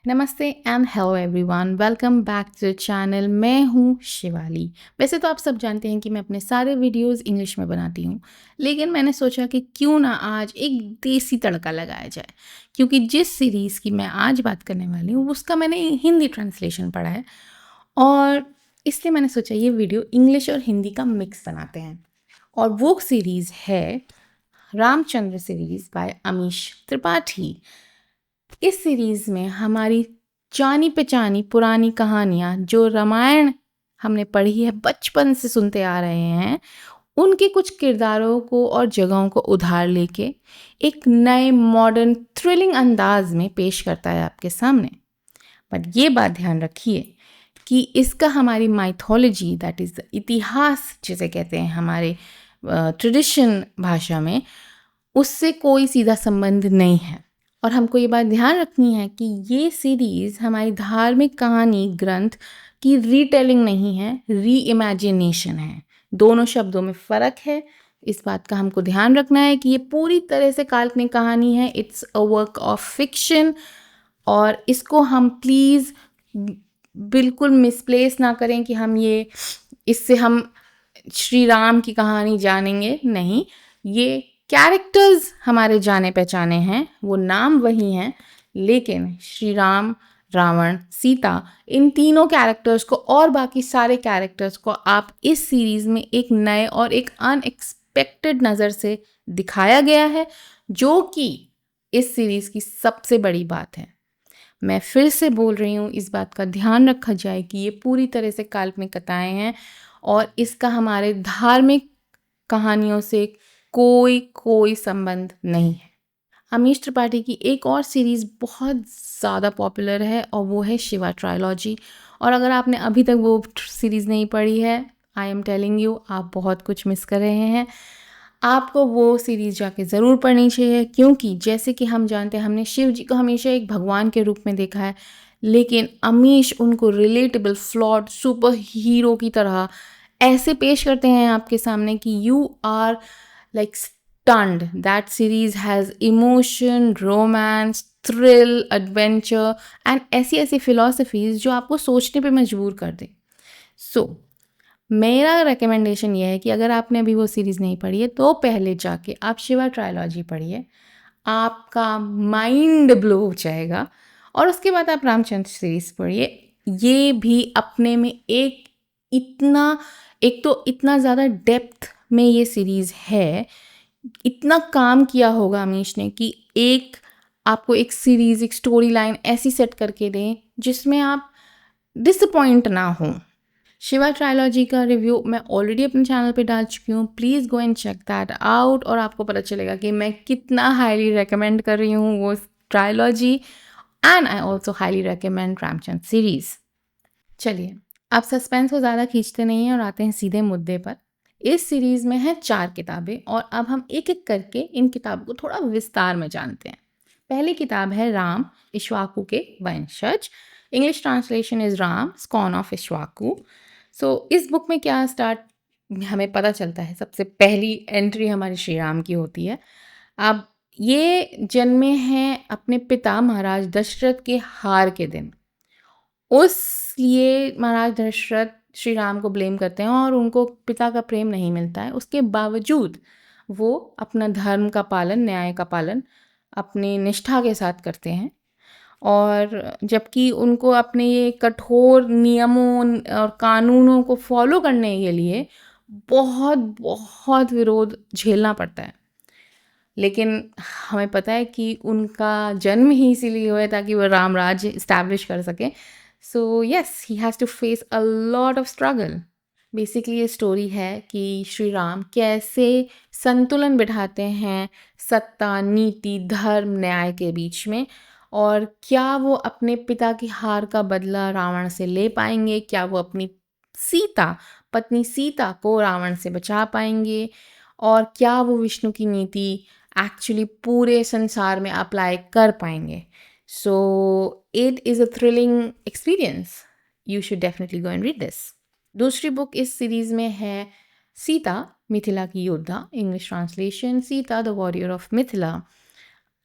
नमस्ते and hello everyone, welcome back to the channel. मैं हूँ शिवाली। वैसे तो आप सब जानते हैं कि मैं अपने सारे वीडियोस इंग्लिश में बनाती हूँ, लेकिन मैंने सोचा कि क्यों ना आज एक देसी तड़का लगाया जाए, क्योंकि जिस सीरीज़ की मैं आज बात करने वाली हूँ उसका मैंने हिंदी ट्रांसलेशन पढ़ा है और इसलिए मैंने सोचा ये वीडियो इंग्लिश और हिंदी का मिक्स बनाते हैं। और वो सीरीज़ है रामचंद्र सीरीज़ बाय अमीश त्रिपाठी। इस सीरीज़ में हमारी जानी पहचानी पुरानी कहानियाँ जो रामायण हमने पढ़ी है, बचपन से सुनते आ रहे हैं, उनके कुछ किरदारों को और जगहों को उधार लेके एक नए मॉडर्न थ्रिलिंग अंदाज में पेश करता है आपके सामने। पर ये बात ध्यान रखिए कि इसका हमारी माइथोलॉजी, दैट इज़ द इतिहास जिसे कहते हैं हमारे ट्रेडिशन भाषा में, उससे कोई सीधा संबंध नहीं है। और हमको ये बात ध्यान रखनी है कि ये सीरीज़ हमारी धार्मिक कहानी ग्रंथ की रीटेलिंग नहीं है, री इमेजिनेशन है। दोनों शब्दों में फ़र्क है। इस बात का हमको ध्यान रखना है कि ये पूरी तरह से काल्पनिक कहानी है। It's a work of fiction और इसको हम प्लीज़ बिल्कुल मिसप्लेस ना करें कि इससे हम श्री राम की कहानी जानेंगे। नहीं, ये कैरेक्टर्स हमारे जाने पहचाने हैं, वो नाम वही हैं, लेकिन श्री राम, रावण, सीता, इन तीनों कैरेक्टर्स को और बाकी सारे कैरेक्टर्स को आप इस सीरीज़ में एक नए और एक अनएक्सपेक्टेड नज़र से दिखाया गया है, जो कि इस सीरीज़ की सबसे बड़ी बात है। मैं फिर से बोल रही हूँ, इस बात का ध्यान रखा जाए कि ये पूरी तरह से काल्पनिक कथाएं हैं और इसका हमारे धार्मिक कहानियों से कोई संबंध नहीं है। अमीश त्रिपाठी की एक और सीरीज़ बहुत ज़्यादा पॉपुलर है और वो है शिवा ट्रायलॉजी। और अगर आपने अभी तक वो सीरीज़ नहीं पढ़ी है, आई एम टेलिंग यू, आप बहुत कुछ मिस कर रहे हैं। आपको वो सीरीज़ जाके ज़रूर पढ़नी चाहिए, क्योंकि जैसे कि हम जानते हैं, हमने शिव जी को हमेशा एक भगवान के रूप में देखा है, लेकिन अमीश उनको रिलेटेबल, फ्लॉड, सुपर हीरो की तरह ऐसे पेश करते हैं आपके सामने कि you are like stunned. That series has emotion, romance, thrill, adventure and ऐसी philosophies जो आपको सोचने पे मजबूर कर दे। मेरा रिकमेंडेशन ये है कि अगर आपने अभी वो सीरीज़ नहीं पढ़ी है तो पहले जाके आप शिवा ट्रायलॉजी पढ़िए, आपका माइंड ब्लो हो जाएगा। और उसके बाद आप रामचंद्र सीरीज़ पढ़िए। ये भी अपने में एक तो इतना ज़्यादा डेप्थ में ये सीरीज़ है, इतना काम किया होगा अमीश ने कि आपको एक सीरीज़, एक स्टोरी लाइन ऐसी सेट करके दें जिसमें आप डिसअपॉइंट ना हों। शिवा ट्रायलॉजी का रिव्यू मैं ऑलरेडी अपने चैनल पे डाल चुकी हूँ, please go and check that out और आपको पता चलेगा कि मैं कितना हाईली रेकमेंड कर रही हूँ वो trilogy. And I also highly recommend Ramchandra series. चलिए, आप सस्पेंस को ज़्यादा खींचते नहीं हैं और आते हैं सीधे मुद्दे पर। इस सीरीज़ में है 4 किताबें और अब हम एक एक करके इन किताबों को थोड़ा विस्तार में जानते हैं। पहली किताब है राम, इक्ष्वाकु के वंशज। English translation is Ram scion of Ikshvaku. So इस बुक में क्या स्टार्ट हमें पता चलता है, सबसे पहली एंट्री हमारी श्री राम की होती है। अब ये जन्मे हैं अपने पिता महाराज दशरथ के हार के दिन। उसलिए महाराज दशरथ श्री राम को ब्लेम करते हैं और उनको पिता का प्रेम नहीं मिलता है। उसके बावजूद वो अपना धर्म का पालन, न्याय का पालन अपनी निष्ठा के साथ करते हैं। और जबकि उनको अपने ये कठोर नियमों और कानूनों को फॉलो करने के लिए बहुत बहुत विरोध झेलना पड़ता है, लेकिन हमें पता है कि उनका जन्म ही इसीलिए हुआ है ताकि वो राम राज्य इस्टेब्लिश कर सकें। So yes, he has to face a lot of struggle. Basically ये स्टोरी है कि श्री राम कैसे संतुलन बिठाते हैं सत्ता, नीति, धर्म, न्याय के बीच में, और क्या वो अपने पिता की हार का बदला रावण से ले पाएंगे, क्या वो अपनी पत्नी सीता को रावण से बचा पाएंगे, और क्या वो विष्णु की नीति एक्चुअली पूरे संसार में अप्लाई कर पाएंगे। So it is a thrilling experience, you should definitely go and read this. दूसरी बुक इस सीरीज़ में है सीता, मिथिला की योद्धा। English translation Sita the warrior of Mithila.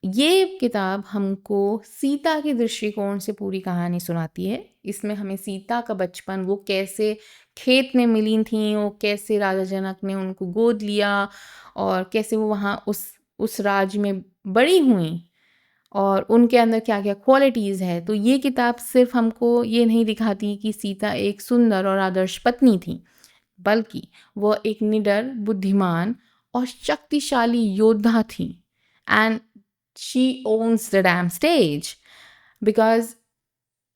ये किताब हमको सीता के दृष्टिकोण से पूरी कहानी सुनाती है। इसमें हमें सीता का बचपन, वो कैसे खेत में मिली थीं, वो कैसे राजा जनक ने उनको गोद लिया और कैसे वो वहाँ उस राज्य में बड़ी हुईं और उनके अंदर क्या-क्या क्वालिटीज़ है। तो ये किताब सिर्फ़ हमको ये नहीं दिखाती कि सीता एक सुंदर और आदर्श पत्नी थी, बल्कि वह एक निडर, बुद्धिमान और शक्तिशाली योद्धा थी। And she owns the dam stage because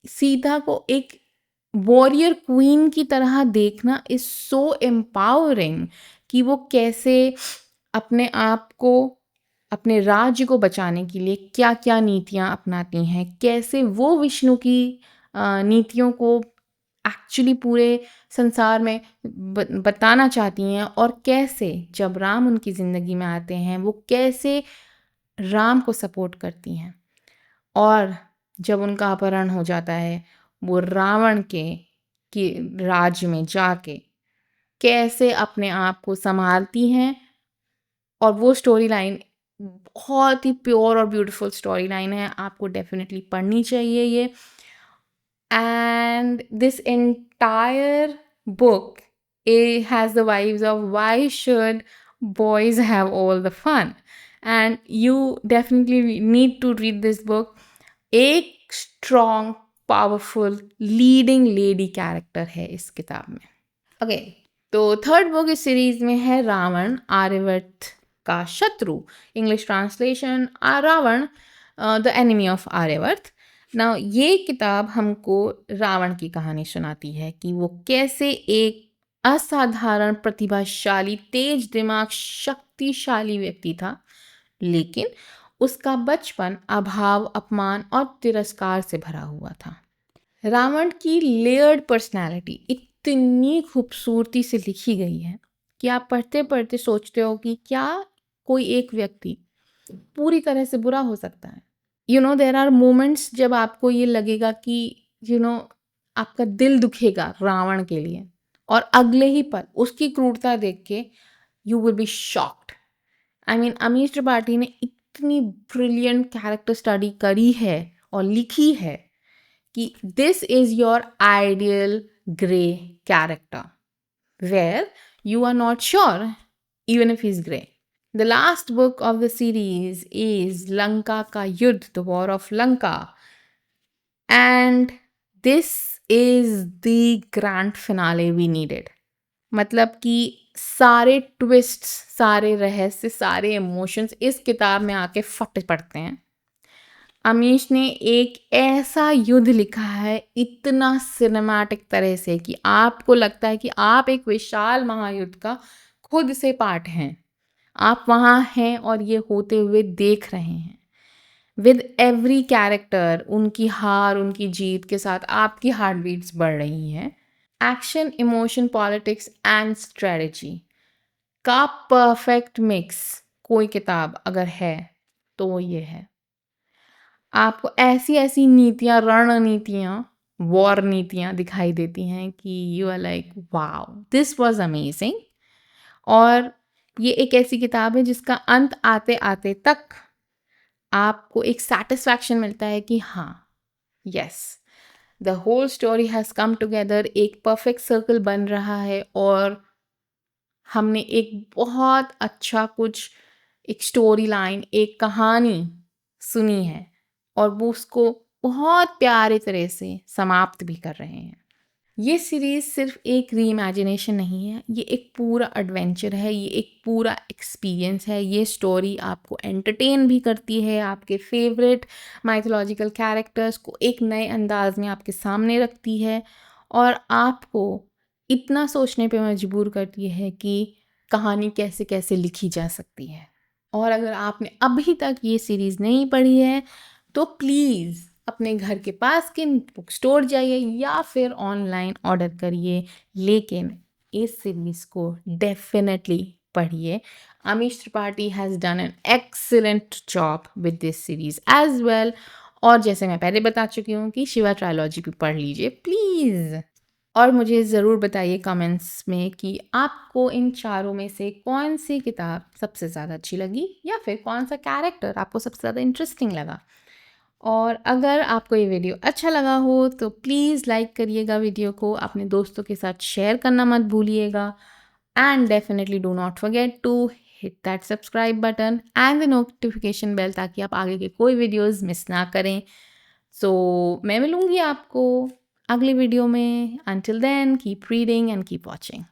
Sita को एक वॉरियर क्वीन की तरह देखना इज़ सो एम्पावरिंग कि वो कैसे अपने आप को, अपने राज्य को बचाने के लिए क्या-क्या नीतियाँ अपनाती हैं, कैसे वो विष्णु की नीतियों को एक्चुअली पूरे संसार में बताना चाहती हैं और कैसे जब राम उनकी ज़िंदगी में आते हैं, वो कैसे राम को सपोर्ट करती हैं। और जब उनका अपहरण हो जाता है, वो रावण के राज्य में जाके कैसे अपने आप को सँभालती हैं और वो स्टोरी लाइन बहुत ही प्योर और ब्यूटीफुल स्टोरी लाइन है। आपको डेफ़िनिटली पढ़नी चाहिए ये। And this entire book, it has the vibes of why should boys have all the fun, and you definitely need to read this book. एक strong powerful leading lady character है इस किताब में। ओके, तो third book इस series में है रावण, आर्यवर्त का शत्रु। English translation, Ravan the enemy of Aryavarta. ना ये किताब हमको रावण की कहानी सुनाती है कि वो कैसे एक असाधारण, प्रतिभाशाली, तेज दिमाग, शक्तिशाली व्यक्ति था, लेकिन उसका बचपन अभाव, अपमान और तिरस्कार से भरा हुआ था। रावण की लेयर्ड पर्सनैलिटी इतनी खूबसूरती से लिखी गई है कि आप पढ़ते पढ़ते सोचते हो कि क्या कोई एक व्यक्ति पूरी तरह से बुरा हो सकता है। देयर आर मोमेंट्स जब आपको ये लगेगा कि आपका दिल दुखेगा रावण के लिए, और अगले ही पल उसकी क्रूरता देख के you will be shocked. Amish Tripathi ने इतनी ब्रिलियंट कैरेक्टर स्टडी करी है और लिखी है कि this is your ideal grey character where you are not sure even if he's grey. The last book of the series is Lanka Ka Yudh, The War of Lanka, and this is the grand finale we needed. मतलब कि सारे twists, सारे रहस्य, सारे emotions इस किताब में आके फट पड़ते हैं। अमीश ने एक ऐसा युद्ध लिखा है इतना सिनेमैटिक तरह से कि आपको लगता है कि आप एक विशाल महायुद्ध का खुद से पार्ट हैं। आप वहाँ हैं और ये होते हुए देख रहे हैं। विद एवरी कैरेक्टर, उनकी हार, उनकी जीत के साथ आपकी हार्ट बीट्स बढ़ रही हैं। Action, emotion, politics and strategy का परफेक्ट मिक्स कोई किताब अगर है तो वो ये है। आपको ऐसी ऐसी नीतियाँ, रणनीतियाँ, वॉर नीतियाँ दिखाई देती हैं कि you are like wow, this was amazing. और ये एक ऐसी किताब है जिसका अंत आते आते तक आपको एक सेटिस्फैक्शन मिलता है कि हाँ, yes, the whole story has come together, एक परफेक्ट सर्कल बन रहा है और हमने एक बहुत अच्छा कुछ, एक स्टोरी लाइन, एक कहानी सुनी है और वो उसको बहुत प्यारे तरह से समाप्त भी कर रहे हैं। ये सीरीज़ सिर्फ एक रीइमेजिनेशन नहीं है, ये एक पूरा एडवेंचर है, ये एक पूरा एक्सपीरियंस है। ये स्टोरी आपको एंटरटेन भी करती है, आपके फेवरेट माइथोलॉजिकल कैरेक्टर्स को एक नए अंदाज में आपके सामने रखती है और आपको इतना सोचने पे मजबूर करती है कि कहानी कैसे कैसे लिखी जा सकती है। और अगर आपने अभी तक ये सीरीज़ नहीं पढ़ी है तो प्लीज़ अपने घर के पास के बुक स्टोर जाइए या फिर ऑनलाइन ऑर्डर करिए, लेकिन इस सीरीज़ को डेफिनेटली पढ़िए। Amish Tripathi has done an excellent job with this series as well. और जैसे मैं पहले बता चुकी हूँ कि शिवा ट्रायलॉजी भी पढ़ लीजिए प्लीज़। और मुझे ज़रूर बताइए कमेंट्स में कि आपको इन चारों में से कौन-सी किताब सबसे ज़्यादा अच्छी लगी या फिर कौन-सा कैरेक्टर आपको सबसे ज़्यादा इंटरेस्टिंग लगा। और अगर आपको ये वीडियो अच्छा लगा हो तो प्लीज़ लाइक करिएगा वीडियो को, अपने दोस्तों के साथ शेयर करना मत भूलिएगा and definitely do not forget to hit that subscribe button and the notification bell ताकि आप आगे के कोई वीडियोस मिस ना करें। सो मैं मिलूँगी आपको अगली वीडियो में। Until then keep reading and keep watching.